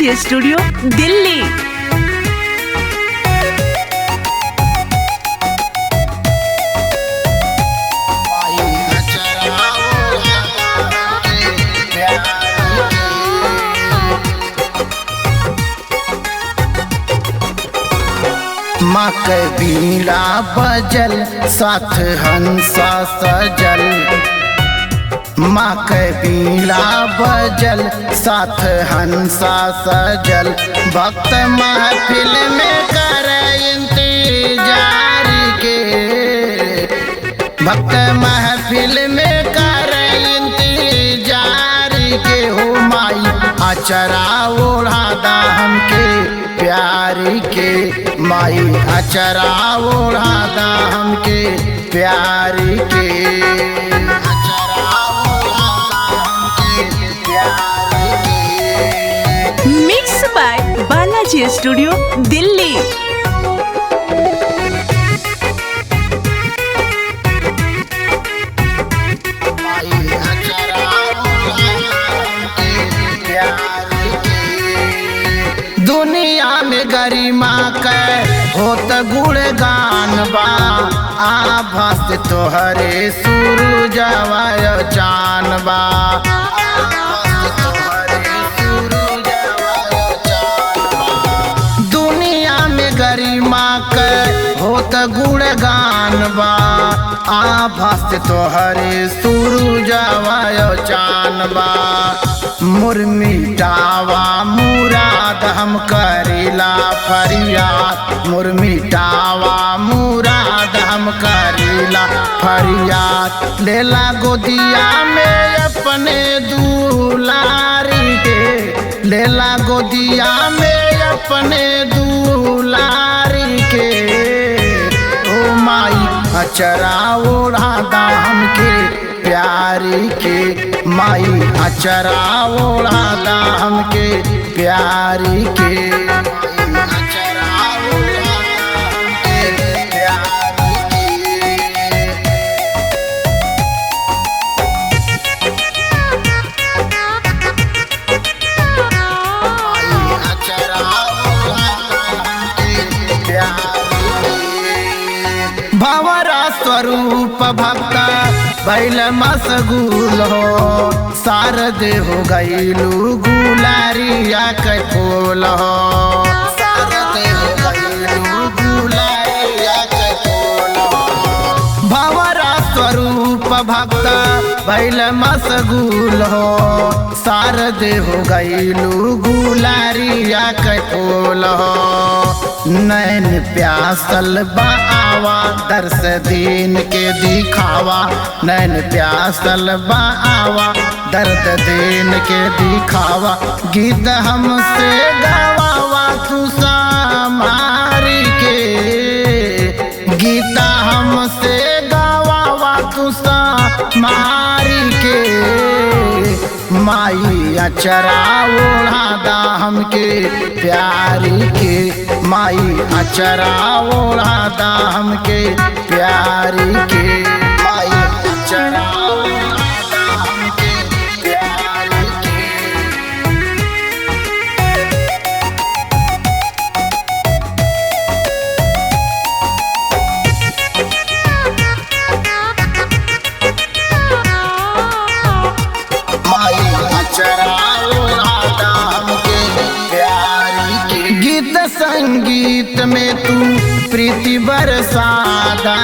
Balaji studio Delhi. माँ के बीड़ा बजल साथ हंसा सजल, माँ के बीड़ा बजल साथ हंसा सजल। भक्त महफिल में कर इंतजार के, भक्त महफिल में कर इंतजार के। हो माई अचरा ओढ़ादा हमके प्यार के, माई अचरा ओढ़ादा हमके प्यार के, अचरा ओढ़ादा हमके प्यार के। Mix by Balaji studio Delhi. दुनिया में गरिमा के होत गुणगान बा, आभास तोहरे सूरजवा चान बा। दुनिया में गरिमा के होत गुणगान बा, आभास तोहरे सूरजवा चान बा। मुरमिटावा मुराद हम करेला फरियाद, मुरमिटावा मुराद हम करेला फरियाद। लेला गोदिया में अपने दुलारी के, लेला गोदिया में अपने दुलारी के। ओ माई अचरा ओढ़ादा हमके प्यारी के, माई अचरा ओढ़ादा हमके प्यारी के, अचरा ओढ़ादा हमके प्यारी के। माई अचरा ओढ़ादा हमके प्यारी के। भंवरा स्वरूप भक्ता बैल मशगूल हो, शारद हो गईलू गुलारिया के फूल हो, शारद हो गईलू गुलारिया के फूल हो। भंवरा स्वरूप भक्ता बैल मशगूल हो, शारद हो गईलू गुलारिया के फूल हो। नैन प्यासल बावा दर्श दीन के दिखावा, नैन प्यासल बावा दर्द दीन के दिखावा। गीत हमसे गवावा तू समारी के, गीता हमसे गवावा तू समारी के। माई अचरा ओढ़ादा हमके प्यारी के, माई अचरा ओढ़ादा हमके प्यारी के, माई अचरा ओढ़ादा हमके प्यारी के। माई अचरा ओढ़ादा हमके प्यारी के। गीत संगीत में तू प्रीति बरसादा,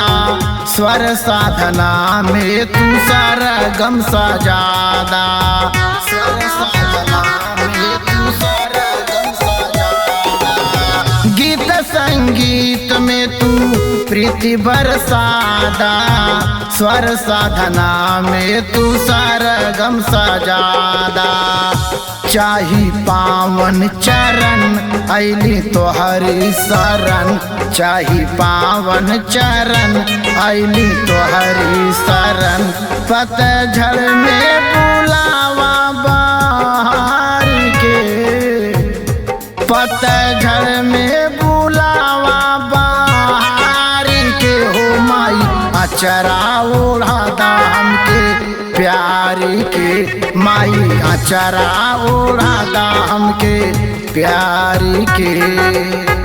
स्वर साधना में तू सरगम सजादा, स्वर साधना में तू सरगम सजादा। गीत संगीत में तू प्रीति बरसादा, स्वर साधना में तू सरगम सजादा। चाही पावन चरण ऐली तोहरी शरण, चाही पावन चरण ऐली तोहरी शरण। पतझड़ में बुलावा बहार के, पतझड़ में बुलावा बहार के। हो माई अचरा ओढ़ादा हमके प्यारी के, माई अचरा ओढ़ादा हमके प्यारी के।